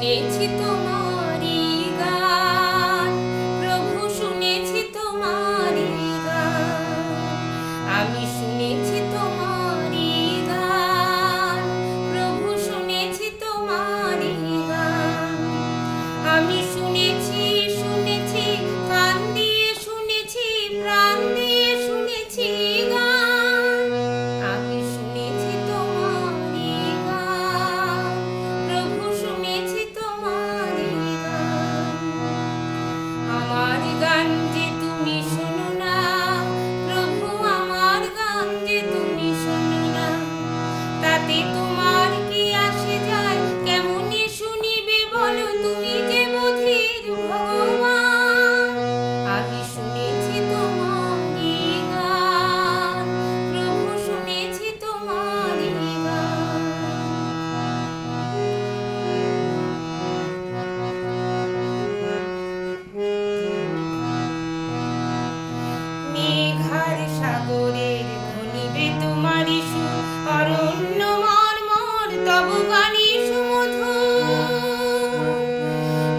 শুনেছি তোমারি গান, প্রভু শুনেছি তোমারি গান। আমি শুনেছি তোমারি গান, প্রভু শুনেছি তোমারি গান। আমি শুনেছি শুনেছি কান দিয়ে শুনেছি, প্রাণ দিয়ে শুনেছি গান। আমি শুনেছি তোমারি গান, প্রভু শুনেছি তোমারি গান। আমার গান যে তুমি শোনো না, প্রভু আমার গান যে তুমি শোনো না, তাতে তোমার কি আসে যায়? কেমনে শুনিবে বলো, তুমি যে বধির ভগবান। আমি শুনেছি তোমারি গান, প্রভু শুনেছি তোমারি গান। মেঘার সাগরের ধ্বনিবে তোমারি সুর, অরণ্য মর্মর তব বাণী সুমধুর।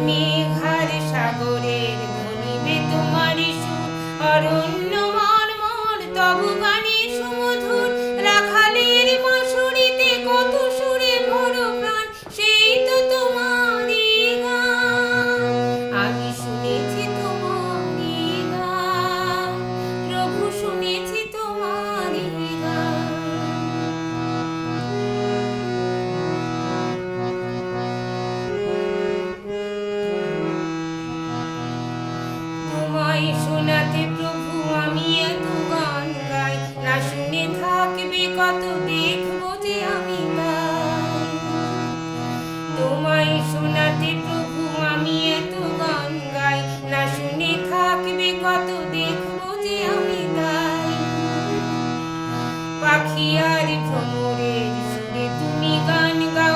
মেঘার সাগরের ধ্বনিবে তোমারি সুর, অরণ্য মর্মর তব বাণী সুমধুর। রাখালের বাঁশরিতে কত সুরে ভরো প্রাণ, সেই তো তোমারি গান। আমি শুনেছি তোমারি গান, প্রভু শুনেছি তোমারি গান। তোমায় শোনাতে প্রভু আমি এত গান গাই, না শুনে থাকবে কত, দেখবো যে আমি তাই। তোমায় শোনাতে প্রভু আমি এত গান গাই, না শুনে থাকবে কত, দেখবো যে আমি তাই। পাখি আর ভ্রমরের সুরে তুমি গান গাও,